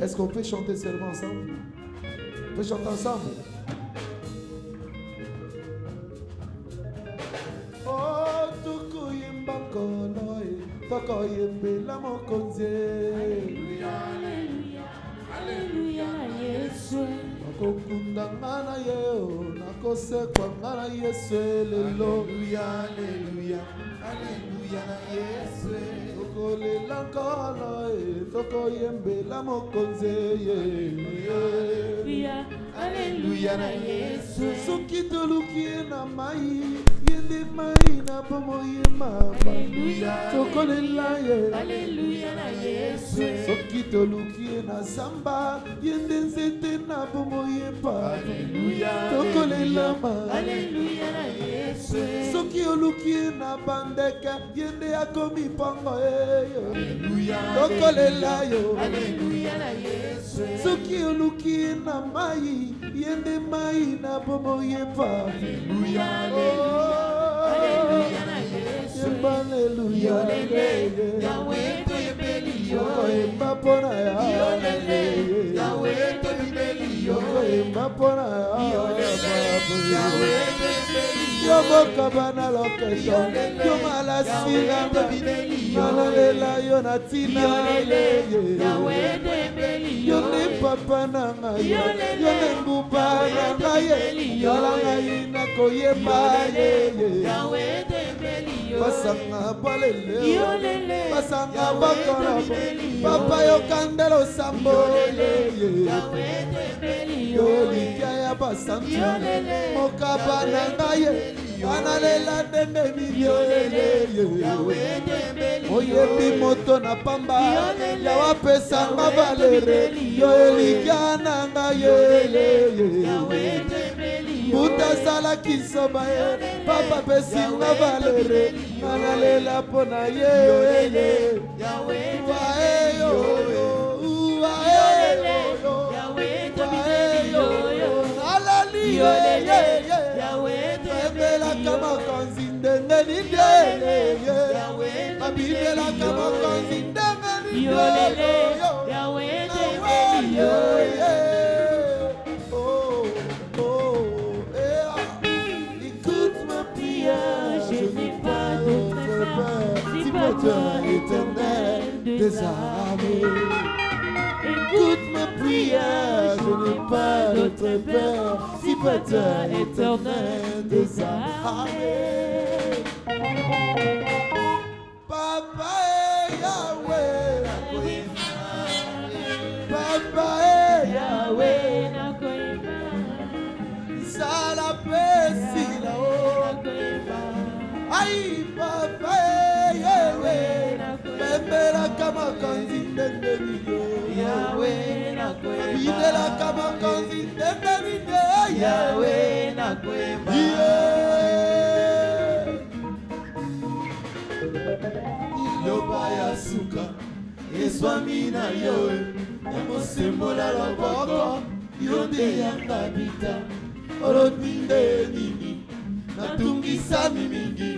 Est-ce qu'on peut chanter seulement ensemble? On peut chanter ensemble? Oh, tukuyimba kono, tokoyembe la mokonze. Alléluia, alléluia, alléluia, Yesu. Nakokunda ngana yeo, nakosekwa ngana Yesu lelo. Alléluia, alléluia, alléluia, Yesu. Tokolela kono, tokoyembe la mokonze. Alléluia, alléluia, Yesu. Soki toluki na mai. Alléluia, alléluia, Yesu. Sokito luki na samba, yende nzete na bomoyepa. Alléluia, alléluia, Yesu. Soki oluki na bandeka, yende akomi pango. Alléluia, alléluia, Yesu. Soki oluki na mai, yende mai na bomoyepa. Alléluia, alléluia, Yesu. Alléluia, Yahweh to yebeli yo. Mbapona ya. Yahweh to yebeli yo. Mbapona ya. Yahweh to yebeli yo. Yomokabana loketo. Yomalasina bibeli yo. Yolela yonatina. Yahweh to yebeli yo. Yone papa na ngai. Yone ngupa na ngai. Yolanga ina koyeba. Yahweh to yebeli yo. Basanga balele. Basanga bakora. Papa yo kandelo sambo. Yahweh to yebeli yo. Likia basantu. Mokabana ngai. Analela deme milio. Yahweh to yebeli yo. Oyebi moto na pamba. Yawa pesa mavalere. Yo likia na ngai. Yahweh to yebeli yo. Buta sala kisoba. Papa pesi mavalere. Analela pona ye. Yahweh wae yo. Yahweh to yebeli yo. Alali Yahweh to yebeli yo. Kama konzinde nende. Yahweh abidela kama konzinde nende. Yahweh to yebeli yo. Éternel des armées, écoute ma prière, je n'ai pas d'autre père, si pas toi, éternel des armées. Papa est Yahweh, Papa est Yahweh, ça la paix si là-haut. Aïe, Papa est Yahweh, Bembela kama kanzi ndende video. Yahweh na kwema. Bidela kama kanzi ndende video. Yahweh na kwema. Iloba ya suka, eswami na yoe. Emosembola loboko, yonde yanga bita. Olopinde nini, natungisa mimingi.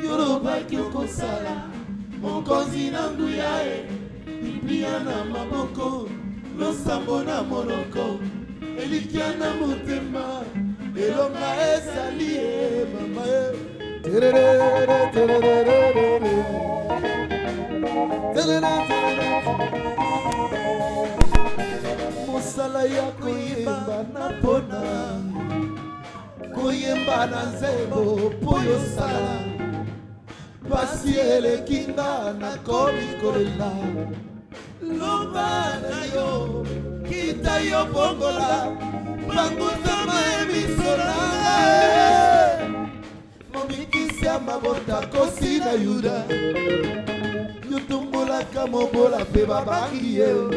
Yoruba kyokosala. Mokonzi na nguya e, Biblia na maboko, losambo na monoko, elikia na motema, elonga ezali e, mama e. Mosala ya koyemba na pona, koyemba na nzembo po yosala. Pasi elekinga na komi kolela. Loba na yo, kita yo bongola. Bangutama emisona. Momikisi ya mabota kosi na yuda. Yutumbola kamobola pe babangi yo.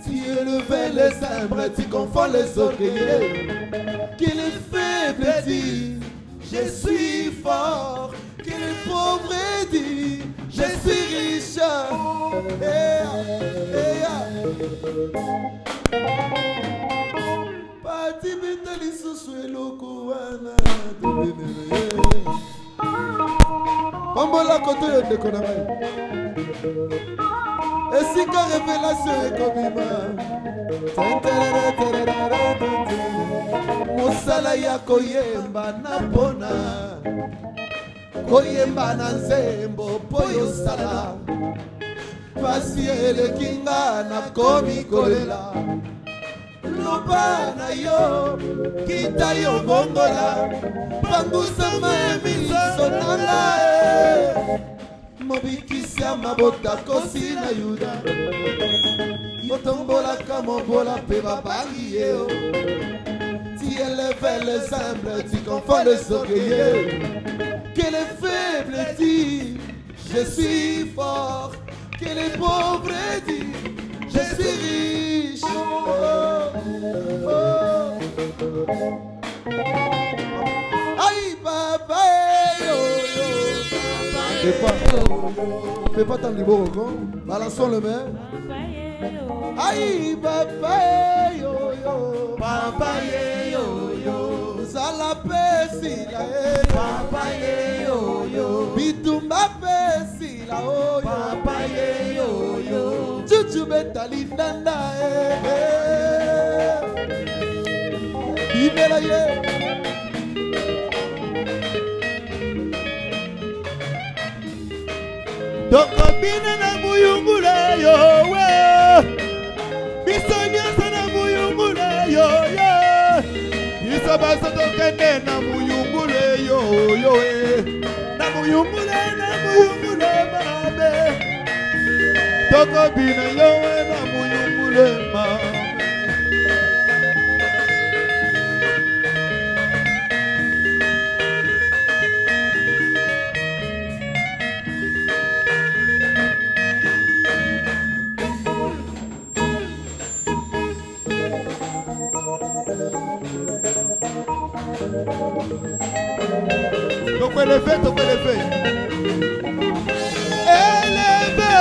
Tu élevais les cimbres, tu confonds les oreillers. Qu'il est faible dit, je suis fort. Que le pauvre dit, je suis riche. Parti bitali susu eloko wana Pambola koto yo ndeko na ngai Esika révélation ekobima Mosala ya koyemba na pona Koyemba na nzembo po yosala Pasi elekinga na komi kolela Loba na yo kita yo bongola Pangusama emiso nanga Mobikisi ya mabota kosi na yuda Motombola kamobola pe babangi yeo Tu élèves les humbles, tu confonds les orgueilleux Que les faibles disent je suis fort Que les pauvres disent je suis riche Aïe papa Fais pas ton niveau balançons le main Aïe papa Papa yo Zala pesi la Papa yo Bitumba pesi la Papa yo Chuchu betali ndanda Ibela ye Toko bine na muyungule yo we Bisonya sana muyungule yo yo Biso basa tokende na muyungule yo yo we Na muyungule mabe Toko bine yo we na muyungule mabe Toko elevé Elevé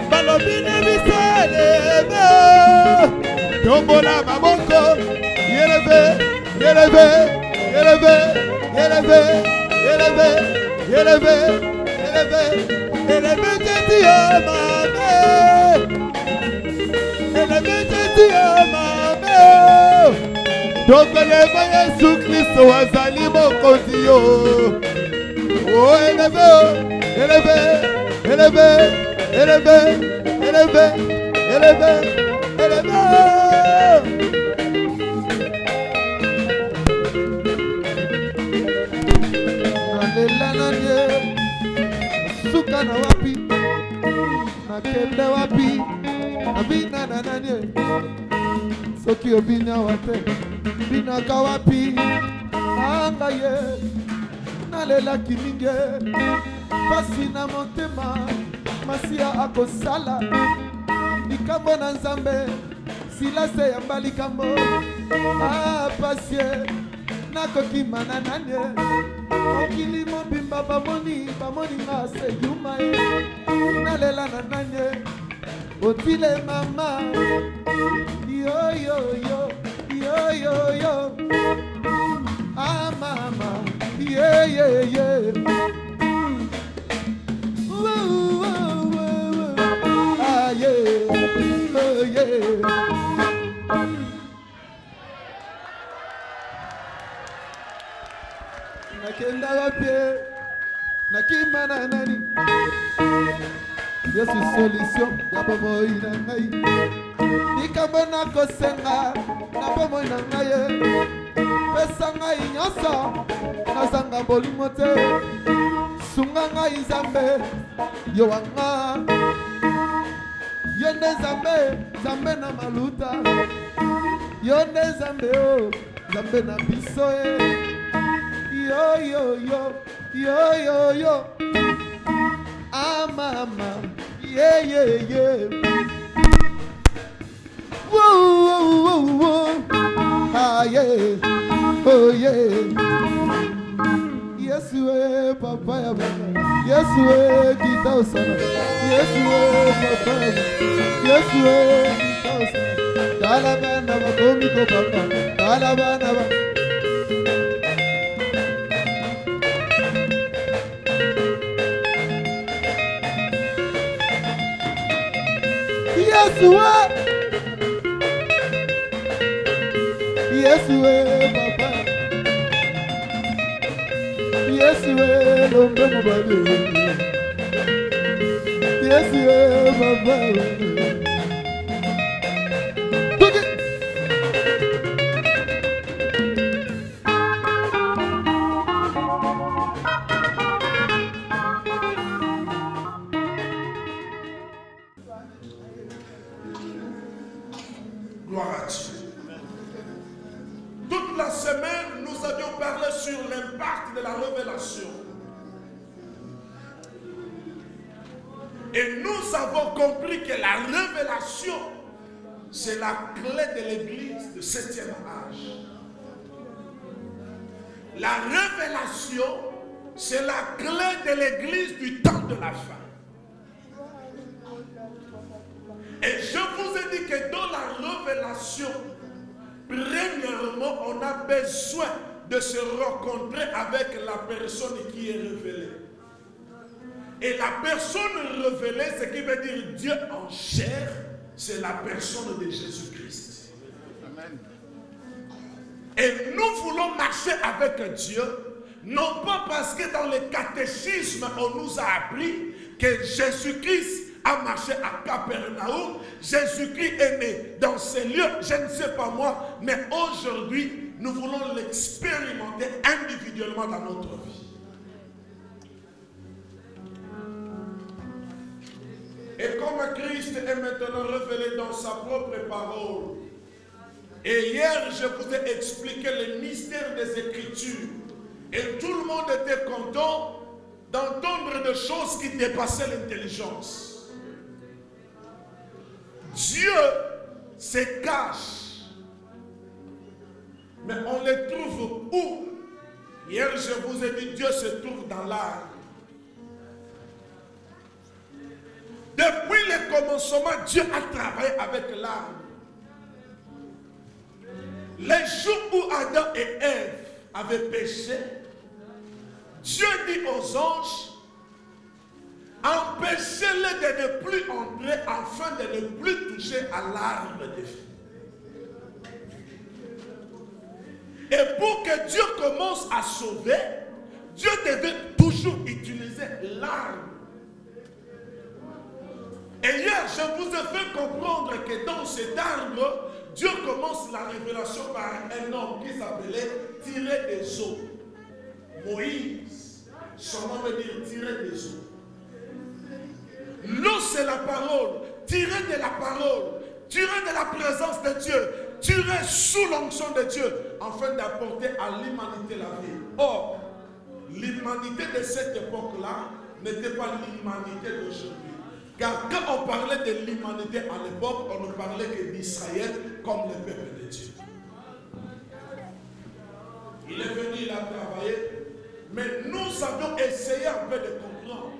Balobine bisa elevé Tombola maboko Elevé Teti amame Elevé teti amame Donc élève Yesu Christo azali mokonzi yo Oh élevé Nalela nanye Suka na wapi Nakende wapi Nabina na nanye Soki obina wate Bina kawapi Anga ye Nalela kiminge Pasi na montema Masia akosala Nikambo na nzambe Silase ya mbali kambo Pasie Nakoki manananye Okili mobimba bamoni nga se yuma ye Nalela na nanye Otile mama Yo Ah mama yeah Ah yeah oh yeah Nakenda wapie Nakimana nani Yesu solution ya bomo ina ngai Nikambo na kosenga na bomo ina ngai Pesa ngai nyoso Nazanga bolimo te Sunga ngai Nzambe Yo wanga Yonde Nzambe na maluta Yonde Nzambe o Nzambe na biso Yo Ah mama yeah Whoa Ah yeah oh yeah Yesue papa ya baba, Yesue kita usana, Yesue papa ya baba, Yesue kita usana. Talabana bakomi ko papa, talabana ba. Yesue, Yesue papa. Yesue lombe mobali, Yesue papa. Gloire à Dieu. Toute la semaine, nous avions parlé sur l'impact de la révélation. Et nous avons compris que la révélation, c'est la clé de l'église de 7e âge. La révélation, c'est la clé de l'église du temps de la fin. Et je vous ai dit que dans la révélation, premièrement, on a besoin de se rencontrer avec la personne qui est révélée. Et la personne révélée, ce qui veut dire Dieu en chair, c'est la personne de Jésus-Christ. Amen. Et nous voulons marcher avec Dieu, non pas parce que dans le catéchisme, on nous a appris que Jésus-Christ a marché à Capernaum, Jésus-Christ est né dans ces lieux, je ne sais pas moi, mais aujourd'hui, nous voulons l'expérimenter individuellement dans notre vie. Et comme Christ est maintenant révélé dans sa propre parole, et hier je vous ai expliqué le mystère des Écritures, et tout le monde était content d'entendre des choses qui dépassaient l'intelligence. Dieu se cache, mais on le trouve où? Hier, je vous ai dit, Dieu se trouve dans l'arbre. Depuis le commencement, Dieu a travaillé avec l'arbre. Les jours où Adam et Ève avaient péché, Dieu dit aux anges, empêchez-les de ne plus entrer afin de ne plus toucher à l'arbre de vie. Et pour que Dieu commence à sauver, Dieu devait toujours utiliser l'arbre. Et hier, je vous ai fait comprendre que dans cet arbre, Dieu commence la révélation par un homme qui s'appelait tirer des eaux. Moïse, son nom veut dire tirer des eaux. L'eau, c'est la parole. Tirer de la parole, tirer de la présence de Dieu, tirer sous l'onction de Dieu, afin d'apporter à l'humanité la vie. Or, l'humanité de cette époque-là n'était pas l'humanité d'aujourd'hui. Car quand on parlait de l'humanité à l'époque, on ne parlait que d'Israël comme le peuple de Dieu. Il est venu, il a travaillé, mais nous avons essayé un peu de comprendre.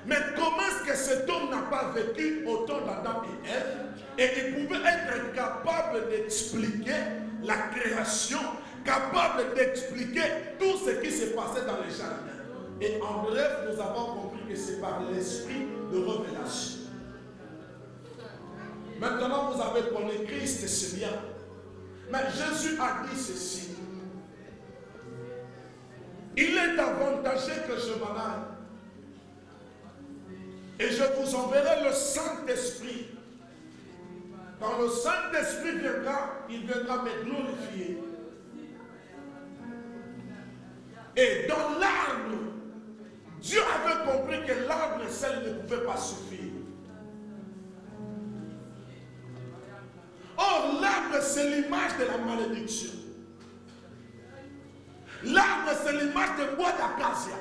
Mais comment est-ce que cet homme n'a pas vécu au temps d'Adam et Ève et il pouvait être capable d'expliquer la création, capable d'expliquer tout ce qui s'est passé dans les jardins. Et en bref, nous avons compris que c'est par l'esprit de révélation. Maintenant, vous avez connu Christ, c'est bien. Mais Jésus a dit ceci. Il est avantageux que je m'en aille. Et je vous enverrai le Saint-Esprit. Quand le Saint-Esprit viendra, il viendra me glorifier. Et dans l'arbre, Dieu avait compris que l'arbre seul ne pouvait pas suffire. Or, l'arbre, c'est l'image de la malédiction. L'arbre, c'est l'image du bois d'acacia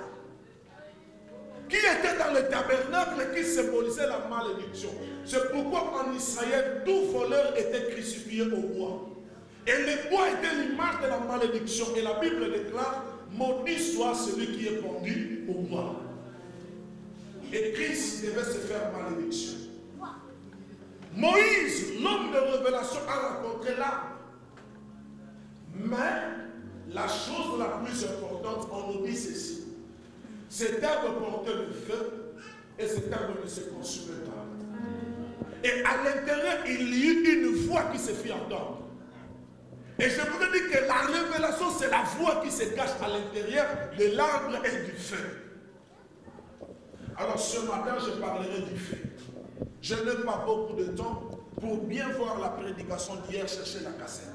qui était dans le tabernacle qui symbolisait la malédiction. C'est pourquoi en Israël, tout voleur était crucifié au bois. Et le bois était l'image de la malédiction. Et la Bible déclare, maudit soit celui qui est pendu au bois. Et Christ devait se faire malédiction. Moïse, l'homme de révélation, a rencontré l'arbre. Mais la chose la plus importante, on nous dit ceci. Cet arbre portait le feu et cet arbre ne se consumait pas. Et à l'intérieur, il y eut une voix qui se fit entendre. Et je voudrais dire que la révélation, c'est la voix qui se cache à l'intérieur de l'arbre et du feu. Alors ce matin, je parlerai du feu. Je n'ai pas beaucoup de temps pour bien voir la prédication d'hier, chercher la cassette.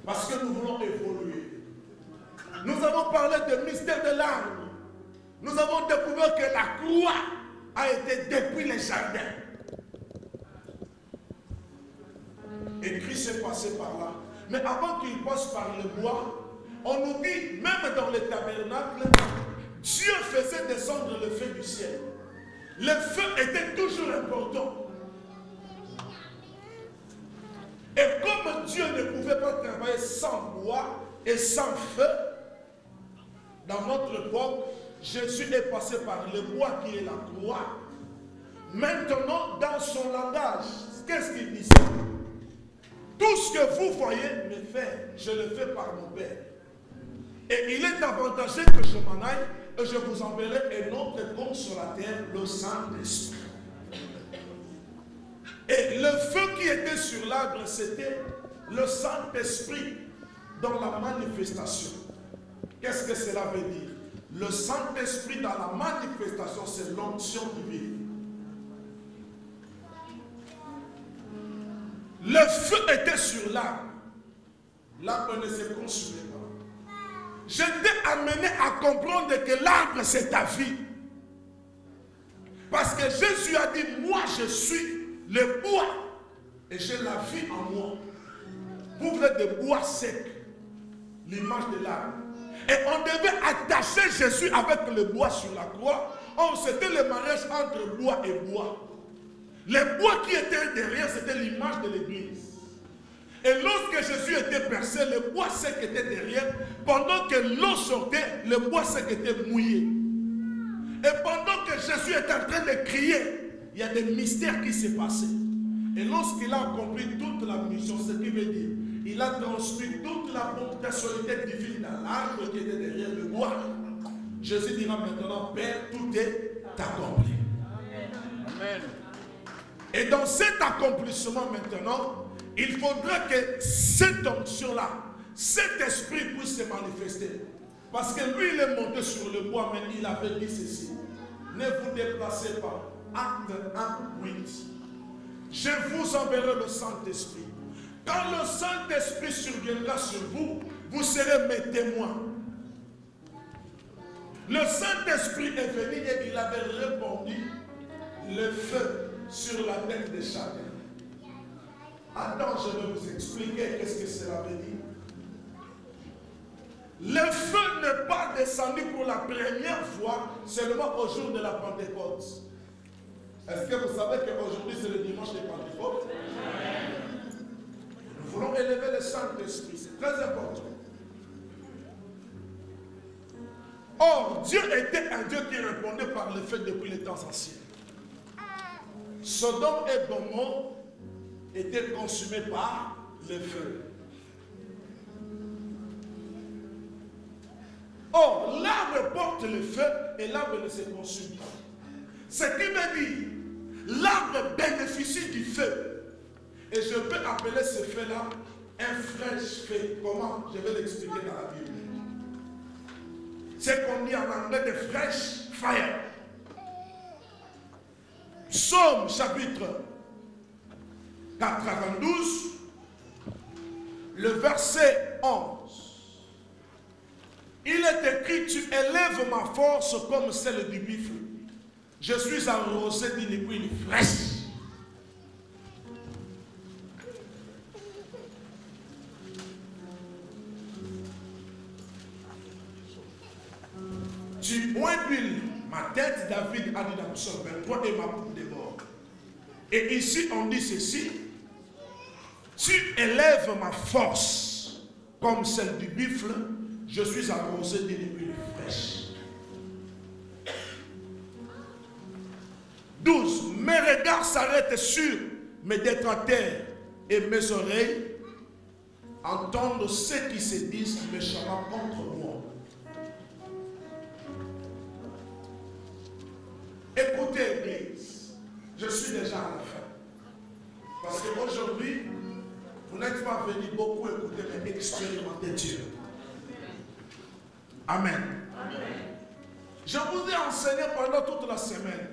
Parce que nous voulons évoluer. Nous avons parlé du mystère de l'arbre. Nous avons découvert que la croix a été depuis les jardins. Et Christ est passé par là. Mais avant qu'il passe par le bois, on nous dit, même dans le tabernacle, Dieu faisait descendre le feu du ciel. Le feu était toujours important. Et comme Dieu ne pouvait pas travailler sans bois et sans feu, dans notre époque, Jésus est passé par le bois qui est la croix. Maintenant, dans son langage, qu'est-ce qu'il disait? Tout ce que vous voyez me faire, je le fais par mon Père. Et il est avantageux que je m'en aille et je vous enverrai un autre consolateur, le Saint-Esprit. Et le feu qui était sur l'arbre, c'était le Saint-Esprit dans la manifestation. Qu'est-ce que cela veut dire? Le Saint-Esprit dans la manifestation, c'est l'onction divine. Le feu était sur l'arbre. L'arbre ne se consumait pas. Je t'ai amené à comprendre que l'arbre, c'est ta vie. Parce que Jésus a dit, moi je suis le bois et j'ai la vie en moi. Vous voulez des bois secs, l'image de l'arbre. Et on devait attacher Jésus avec le bois sur la croix. Or, c'était le mariage entre bois et bois. Le bois qui était derrière, c'était l'image de l'église. Et lorsque Jésus était percé, le bois sec était derrière. Pendant que l'eau sortait, le bois sec était mouillé. Et pendant que Jésus était en train de crier, il y a des mystères qui s'est passé. Et lorsqu'il a accompli toute la mission, ce qui veut dire, il a transmis toute la potentialité divine dans l'arbre qui était derrière le bois. Jésus dira maintenant, Père, tout est accompli. Amen. Et dans cet accomplissement maintenant, il faudra que cette onction-là, cet esprit puisse se manifester. Parce que lui, il est monté sur le bois, mais il avait dit ceci. Ne vous déplacez pas. Acte 1, 8. Je vous enverrai le Saint-Esprit. Quand le Saint-Esprit surviendra sur vous, vous serez mes témoins. Le Saint-Esprit est venu et il avait répandu le feu sur la tête de chacun. Attends, je vais vous expliquer qu'est-ce que cela veut dire. Le feu n'est pas descendu pour la première fois seulement au jour de la Pentecôte. Est-ce que vous savez qu'aujourd'hui c'est le dimanche de Pentecôte? Nous voulons élever le Saint-Esprit, c'est très important. Or, Dieu était un Dieu qui répondait par le feu depuis les temps anciens. Sodome et Gomorrhe étaient consumés par le feu. Or, l'arbre porte le feu et l'arbre ne se consume pas. Ce qui veut dire, l'arbre bénéficie du feu. Et je peux appeler ce feu-là un fresh feu. Comment? Je vais l'expliquer dans la Bible. C'est qu'on dit en anglais de fresh fire. Psaume chapitre 92, le verset 11. Il est écrit, tu élèves ma force comme celle du buffle. Je suis arrosé d'une huile fraîche. Tu pointes d'huile, ma tête, David a dit dans Psaume 23, et ma coupe déborde. Et ici on dit ceci, tu élèves ma force comme celle du buffle, je suis arrosé d'une huile fraîche. 12. Mes regards s'arrêtent sur mes détracteurs et mes oreilles entendent ceux qui se disent méchamment contre moi. Écoutez, Église, je suis déjà à la fin. Parce qu'aujourd'hui, vous n'êtes pas venu beaucoup écouter, mais expérimenter Dieu. Amen. Amen. Je vous ai enseigné pendant toute la semaine.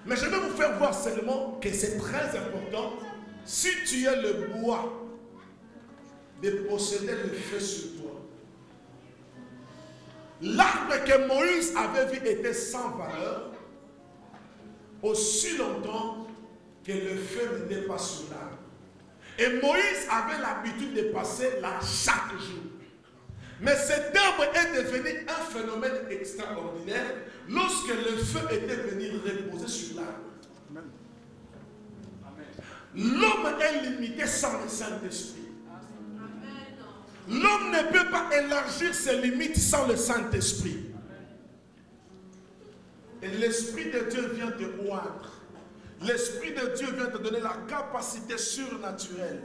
Mais je vais vous faire voir seulement que c'est très important, si tu as le bois, de posséder le feu sur toi. L'arbre que Moïse avait vu était sans valeur, aussi longtemps que le feu n'était pas sur l'arbre. Et Moïse avait l'habitude de passer là chaque jour. Mais cet arbre est devenu un phénomène extraordinaire lorsque le feu était venu reposer sur l'arbre. L'homme est limité sans le Saint-Esprit. L'homme ne peut pas élargir ses limites sans le Saint-Esprit. Et l'Esprit de Dieu vient te oindre. L'Esprit de Dieu vient te donner la capacité surnaturelle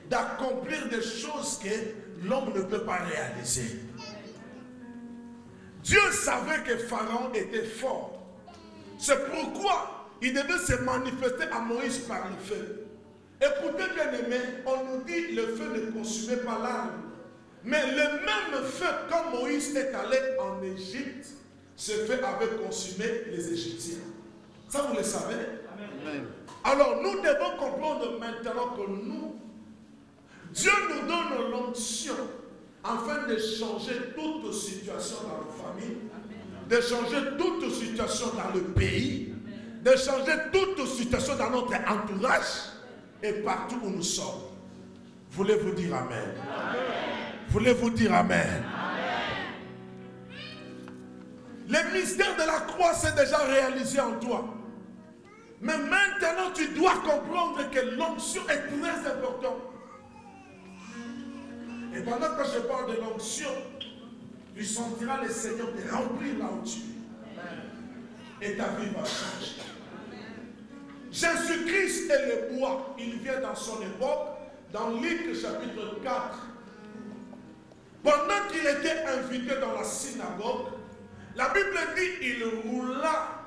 d'accomplir des choses que l'homme ne peut pas réaliser. Dieu savait que Pharaon était fort. C'est pourquoi il devait se manifester à Moïse par le feu. Écoutez bien aimé, on nous dit le feu ne consumait pas l'arbre. Mais le même feu, quand Moïse est allé en Égypte, ce feu avait consumé les Égyptiens. Ça vous le savez? Amen. Alors nous devons comprendre maintenant que nous, Dieu nous donne l'onction afin de changer toute situation dans nos familles, de changer toute situation dans le pays, de changer toute situation dans notre entourage et partout où nous sommes. Voulez-vous dire Amen? Amen. Voulez-vous dire Amen? Amen. Le mystère de la croix s'est déjà réalisé en toi. Mais maintenant, tu dois comprendre que l'onction est très importante. Et pendant que je parle de l'onction, tu sentiras le Seigneur te remplir là où tu es. Et ta vie va changer. Jésus-Christ est le bois. Il vient dans son époque, dans Luc chapitre 4. Pendant qu'il était invité dans la synagogue, la Bible dit il roula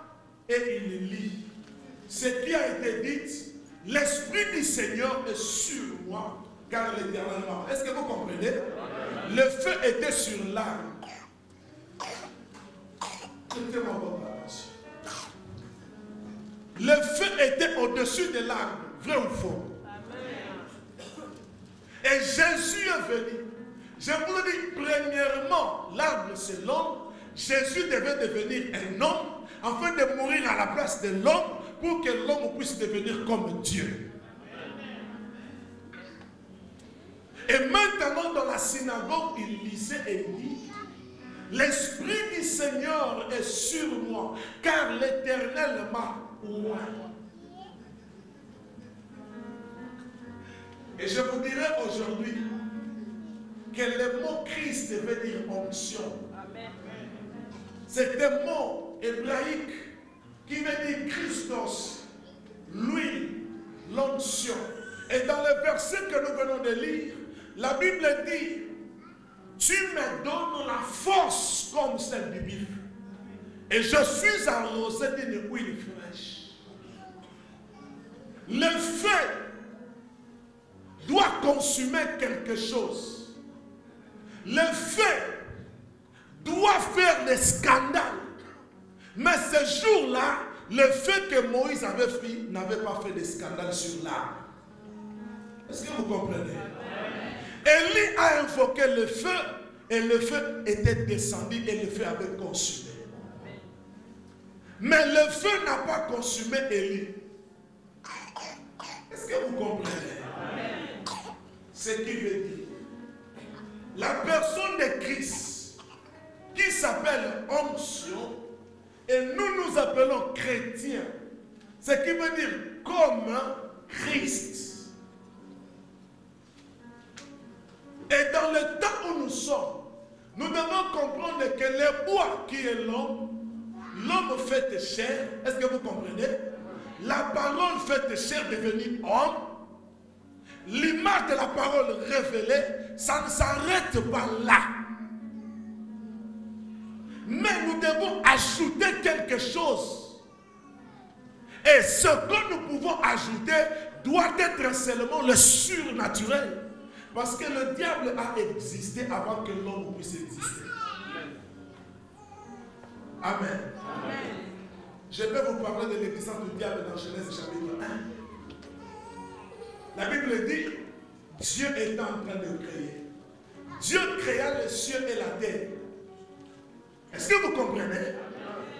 et il lit. Ce qui a été dit, l'Esprit du Seigneur est sur moi, car l'Éternel m'a. Est-ce que vous comprenez? Le feu était sur l'arbre. Écoutez-moi votre attention. Le feu était au-dessus de l'arbre, vrai ou faux? Et Jésus est venu. Je vous le dis, premièrement, l'arbre c'est l'homme. Jésus devait devenir un homme afin de mourir à la place de l'homme pour que l'homme puisse devenir comme Dieu. Et maintenant dans la synagogue, il lisait et dit, l'Esprit du Seigneur est sur moi, car l'Éternel m'a oint. Et je vous dirai aujourd'hui que le mot Christ veut dire onction. C'est un mot hébraïque qui veut dire Christos, l'huile, l'onction. Et dans le verset que nous venons de lire, la Bible dit, tu me donnes la force comme celle du buffle. Et je suis arrosé d'une huile fraîche. Le feu doit consumer quelque chose. Le feu doit faire des scandales. Mais ce jour-là, le feu que Moïse avait fait n'avait pas fait de scandale sur l'arbre. Est-ce que vous comprenez? Élie a invoqué le feu et le feu était descendu et le feu avait consumé. Mais le feu n'a pas consumé Élie. Est-ce que vous comprenez? Ce qui veut dire, la personne de Christ qui s'appelle onction et nous nous appelons chrétiens, ce qui veut dire comme Christ. Et dans le temps où nous sommes, Nous devons comprendre que le bois qui est l'homme fait chair. Est-ce que vous comprenez? La parole fait chair devenue homme. L'image de la parole révélée, ça ne s'arrête pas là. Mais nous devons ajouter quelque chose. Et ce que nous pouvons ajouter doit être seulement le surnaturel. Parce que le diable a existé avant que l'homme puisse exister. Amen. Amen. Je vais vous parler de l'existence du diable dans Genèse chapitre 1. La Bible dit, Dieu est en train de créer. Dieu créa les cieux et la terre. Est-ce que vous comprenez?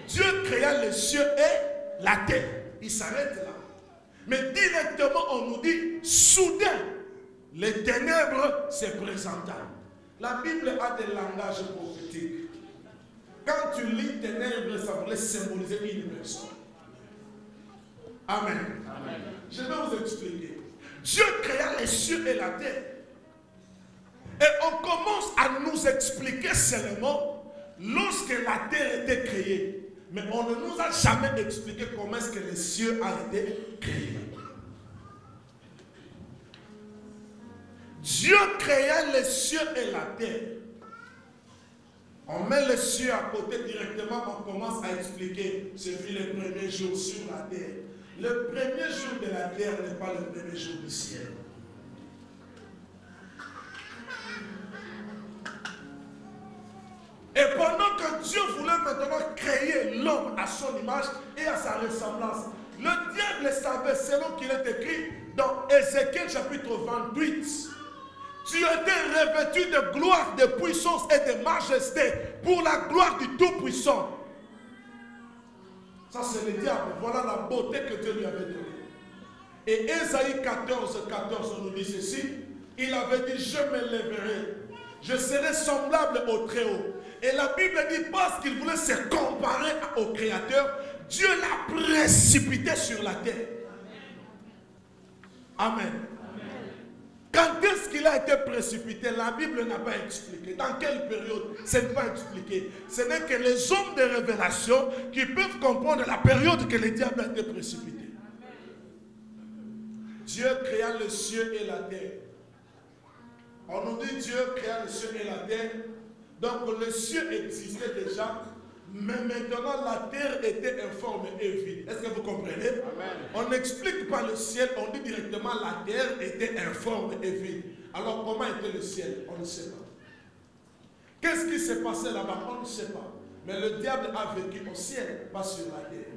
Dieu créa les cieux et la terre. Il s'arrête là. Mais directement, on nous dit, soudain, les ténèbres se présenta. La Bible a des langages prophétiques. Quand tu lis ténèbres, ça voulait symboliser une personne. Amen. Amen. Je vais vous expliquer. Dieu créa les cieux et la terre. Et on commence à nous expliquer seulement lorsque la terre était créée. Mais on ne nous a jamais expliqué comment est-ce que les cieux ont été créés. Dieu créa les cieux et la terre. On met les cieux à côté directement, on commence à expliquer ce fut le premier jour sur la terre. Le premier jour de la terre n'est pas le premier jour du ciel. Et pendant que Dieu voulait maintenant créer l'homme à son image et à sa ressemblance, le diable savait, selon qu'il est écrit dans Ézéchiel chapitre 28, tu étais revêtu de gloire, de puissance et de majesté pour la gloire du Tout-Puissant. Ça c'est le diable, voilà la beauté que Dieu lui avait donnée. Et Ésaïe 14, 14, on nous dit ceci, il avait dit, je m'élèverai, je serai semblable au Très-Haut. Et la Bible dit, parce qu'il voulait se comparer au Créateur, Dieu l'a précipité sur la terre. Amen. Quand est-ce qu'il a été précipité? La Bible n'a pas expliqué. Dans quelle période? Ce n'est pas expliqué. Ce n'est que les hommes de révélation qui peuvent comprendre la période que le diable a été précipité. Dieu créa le ciel et la terre. On nous dit Dieu créa le ciel et la terre. Donc le ciel existait déjà. Mais maintenant la terre était informe et vide. Est-ce que vous comprenez? Amen. On n'explique pas le ciel, on dit directement la terre était informe et vide. Alors comment était le ciel? On ne sait pas. Qu'est-ce qui s'est passé là-bas? On ne sait pas. Mais le diable a vécu au ciel, pas sur la terre.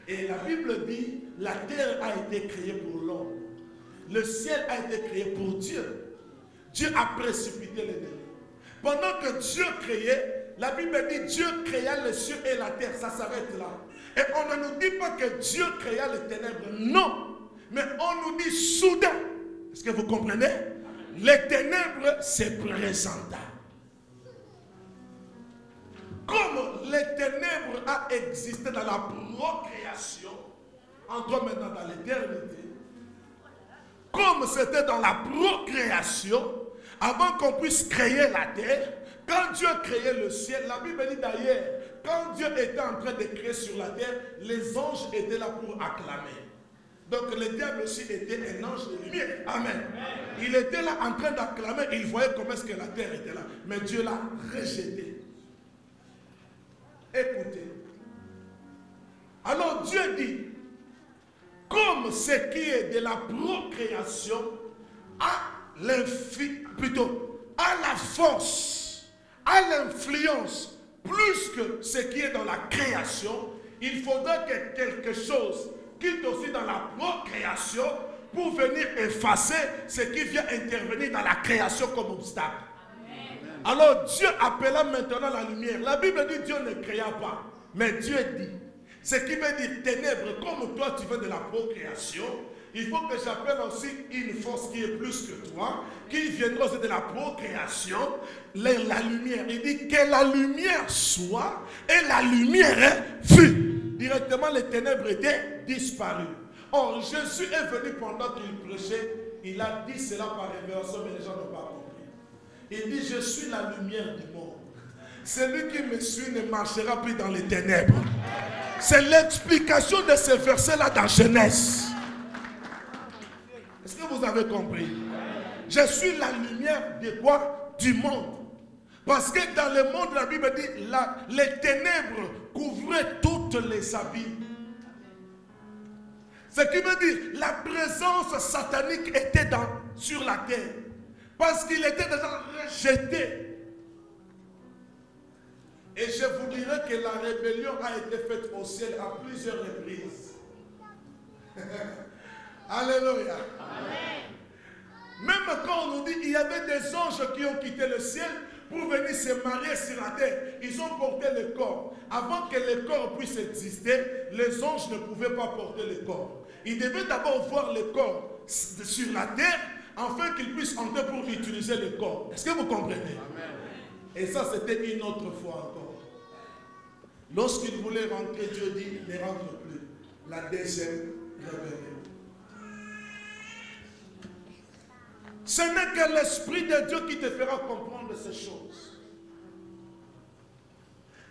Et la Bible dit, la terre a été créée pour l'homme. Le ciel a été créé pour Dieu. Dieu a précipité les ténèbres. Pendant que Dieu créait, la Bible dit Dieu créa les cieux et la terre. Ça s'arrête là. Et on ne nous dit pas que Dieu créa les ténèbres. Non. Mais on nous dit soudain. Est-ce que vous comprenez? Les ténèbres se présenta. Comme les ténèbres a existé dans la procréation, entre maintenant dans l'éternité, comme c'était dans la procréation, avant qu'on puisse créer la terre, quand Dieu créait le ciel, la Bible dit d'ailleurs, quand Dieu était en train de créer sur la terre, les anges étaient là pour acclamer. Donc le diable aussi était un ange de lumière. Amen. Il était là en train d'acclamer, il voyait comment est-ce que la terre était là. Mais Dieu l'a rejeté. Écoutez. Alors Dieu dit, comme ce qui est de la procréation a la force, à l'influence, plus que ce qui est dans la création, il faudrait que quelque chose quitte aussi dans la procréation pour venir effacer ce qui vient intervenir dans la création comme obstacle. Amen. Alors Dieu appela maintenant la lumière. La Bible dit Dieu ne créa pas, mais Dieu dit. Ce qui veut dire ténèbres, comme toi tu veux de la procréation, il faut que j'appelle aussi une force qui est plus que toi, qui viendra aussi de la procréation, la lumière. Il dit que la lumière soit, et la lumière fut. Directement les ténèbres étaient disparues. Or Jésus est venu pendant qu'il prêchait, il a dit cela par révélation, mais les gens n'ont pas compris. Il dit je suis la lumière du monde. celui qui me suit ne marchera plus dans les ténèbres. C'est l'explication de ce verset-là dans Genèse. Est-ce que vous avez compris? Je suis la lumière de quoi? Du monde. Parce que dans le monde, la Bible dit, les ténèbres couvraient toutes les abîmes. Ce qui veut dire, la présence satanique était sur la terre. Parce qu'il était déjà rejeté. Et je vous dirais que la rébellion a été faite au ciel à plusieurs reprises. Alléluia. Amen. Même quand on nous dit qu'il y avait des anges qui ont quitté le ciel pour venir se marier sur la terre, ils ont porté le corps. Avant que le corps puisse exister, les anges ne pouvaient pas porter le corps. Ils devaient d'abord voir le corps sur la terre, afin qu'ils puissent entrer pour utiliser le corps. Est-ce que vous comprenez? Amen. Et ça, c'était une autre fois encore. Lorsqu'il voulait rentrer, Dieu dit, ne rentre plus. La deuxième rébellion. Ce n'est que l'Esprit de Dieu qui te fera comprendre ces choses.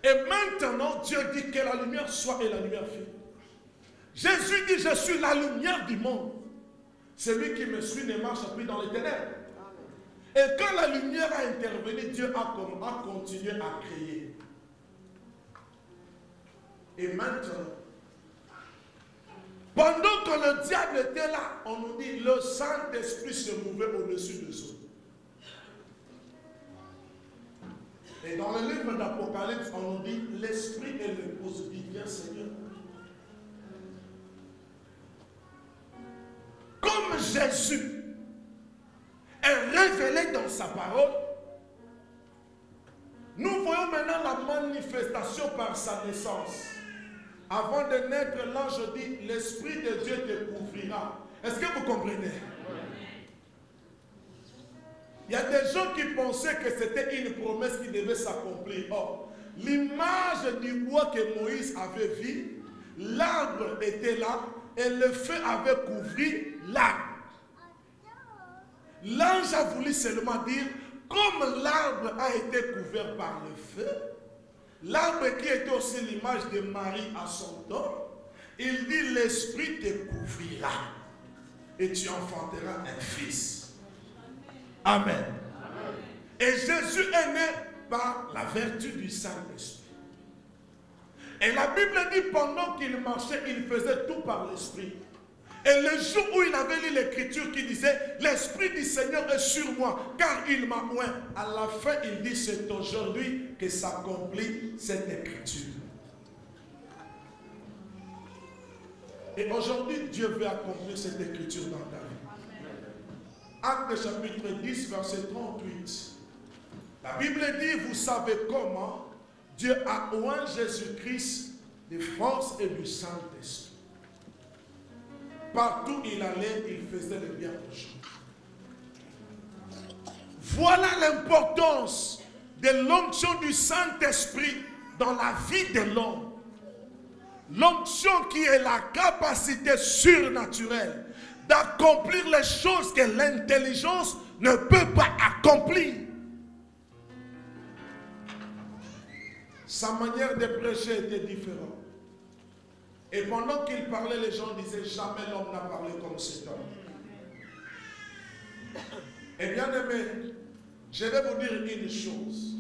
Et maintenant, Dieu dit que la lumière soit et la lumière fut. Jésus dit, je suis la lumière du monde. Celui qui me suit ne marche plus dans les ténèbres. Et quand la lumière a intervenu, Dieu a continué à créer. Et maintenant, pendant que le diable était là, on nous dit, le Saint-Esprit se mouvait au-dessus de eux. Et dans le livre d'Apocalypse, on nous dit, l'Esprit et l'épouse dit, viens Seigneur. Comme Jésus est révélé dans sa parole, nous voyons maintenant la manifestation par sa naissance. Avant de naître, l'ange dit, l'Esprit de Dieu te couvrira. Est-ce que vous comprenez? Il y a des gens qui pensaient que c'était une promesse qui devait s'accomplir. Or, l'image du bois que Moïse avait vu, l'arbre était là et le feu avait couvert l'arbre. L'ange a voulu seulement dire, comme l'arbre a été couvert par le feu, l'arbre qui était aussi l'image de Marie à son temps, il dit, l'Esprit te couvrira et tu enfanteras un fils. Amen. Amen. Et Jésus est né par la vertu du Saint-Esprit. Et la Bible dit, pendant qu'il marchait, il faisait tout par l'Esprit. Et le jour où il avait lu l'écriture qui disait, l'Esprit du Seigneur est sur moi, car il m'a oint. À la fin, il dit, c'est aujourd'hui que s'accomplit cette écriture. Et aujourd'hui, Dieu veut accomplir cette écriture dans ta vie. Actes chapitre 10, verset 38. La Bible dit, vous savez comment Dieu a oint Jésus-Christ de force et du Saint-Esprit. Partout où il allait, il faisait le bien aux gens. Voilà l'importance de l'onction du Saint-Esprit dans la vie de l'homme. L'onction qui est la capacité surnaturelle d'accomplir les choses que l'intelligence ne peut pas accomplir. Sa manière de prêcher était différente. Et pendant qu'il parlait, les gens disaient, jamais l'homme n'a parlé comme cet homme. Et bien aimé, je vais vous dire une chose.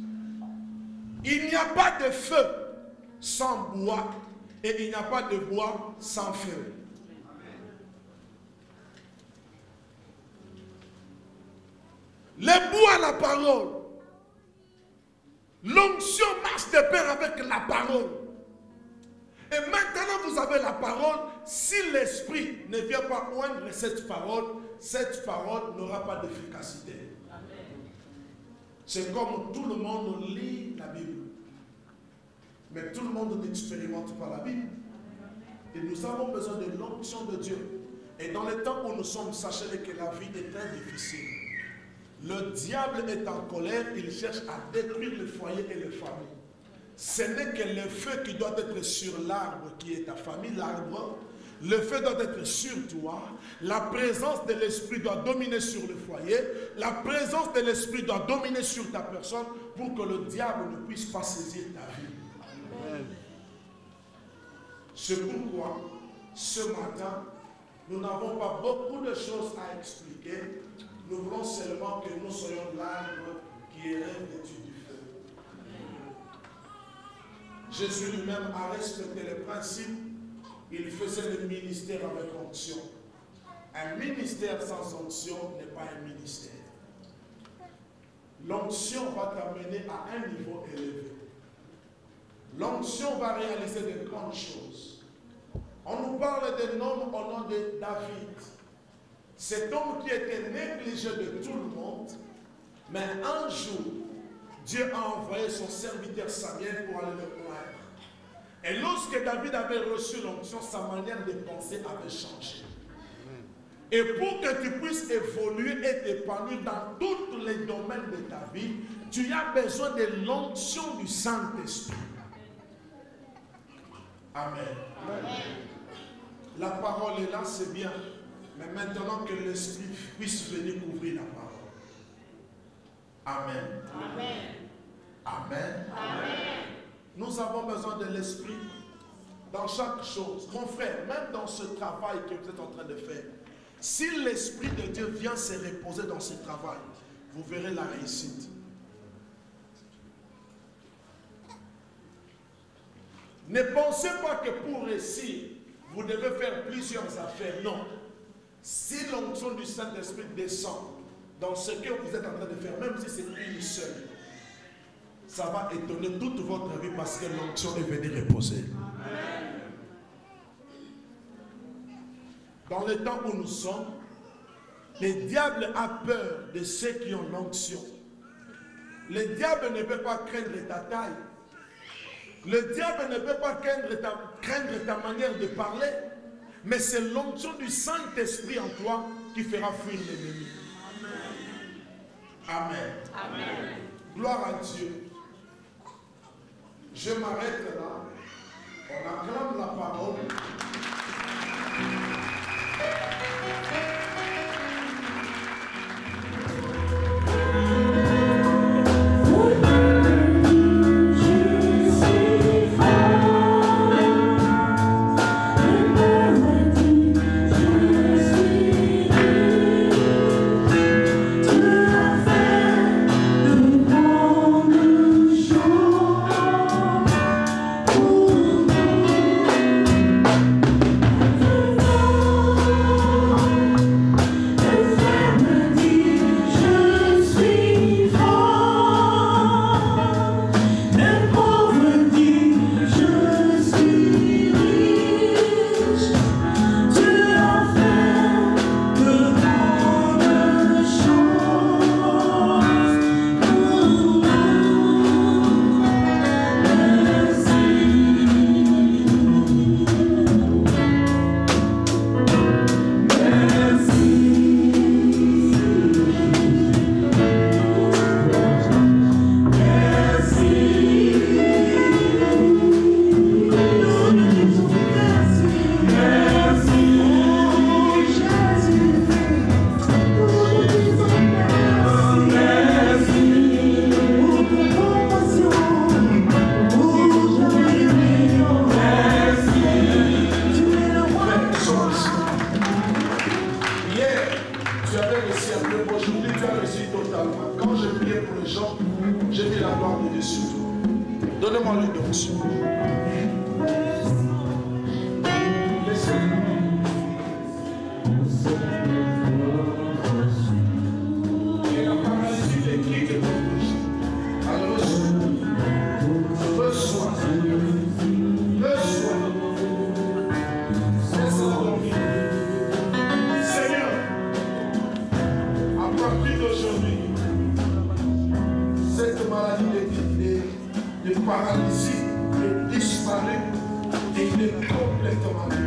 Il n'y a pas de feu sans bois et il n'y a pas de bois sans feu. Le bois, la parole. L'onction marche de pair avec la parole. Et maintenant vous avez la parole. Si l'esprit ne vient pas oindre cette parole n'aura pas d'efficacité. C'est comme tout le monde lit la Bible. Mais tout le monde n'expérimente pas la Bible. Et nous avons besoin de l'onction de Dieu. Et dans le temps où nous sommes, sachez que la vie est très difficile. Le diable est en colère, il cherche à détruire le foyer et les familles. ce n'est que le feu qui doit être sur l'arbre qui est ta famille, l'arbre. Le feu doit être sur toi. La présence de l'esprit doit dominer sur le foyer. La présence de l'esprit doit dominer sur ta personne pour que le diable ne puisse pas saisir ta vie. Amen. C'est pourquoi, ce matin, nous n'avons pas beaucoup de choses à expliquer. Nous voulons seulement que nous soyons l'arbre qui est revêtu du feu. Jésus lui-même a respecté les principes. Il faisait le ministère avec onction. Un ministère sans onction n'est pas un ministère. L'onction va t'amener à un niveau élevé. L'onction va réaliser de grandes choses. On nous parle d'un homme au nom de David. Cet homme qui était négligé de tout le monde, mais un jour, Dieu a envoyé son serviteur Samuel pour aller le poindre. Et lorsque David avait reçu l'onction, sa manière de penser avait changé. Et pour que tu puisses évoluer et t'épanouir dans tous les domaines de ta vie, tu as besoin de l'onction du Saint-Esprit. Amen. Amen. La parole est là, c'est bien. Mais maintenant que l'Esprit puisse venir couvrir la parole. Amen. Amen. Amen. Amen. Nous avons besoin de l'Esprit dans chaque chose. Mon frère, même dans ce travail que vous êtes en train de faire, si l'Esprit de Dieu vient se reposer dans ce travail, vous verrez la réussite. Ne pensez pas que pour réussir, vous devez faire plusieurs affaires. Non. Si l'onction du Saint-Esprit descend dans ce que vous êtes en train de faire, même si c'est une seule, ça va étonner toute votre vie parce que l'onction est venue reposer. Amen. Dans le temps où nous sommes, le diable a peur de ceux qui ont l'onction. Le diable ne peut pas craindre ta taille. Le diable ne peut pas craindre ta manière de parler. Mais c'est l'onction du Saint-Esprit en toi qui fera fuir l'ennemi. Amen. Amen. Amen. Gloire à Dieu. Je m'arrête là. On acclame la parole. paralysie est disparu et il est complètement libre.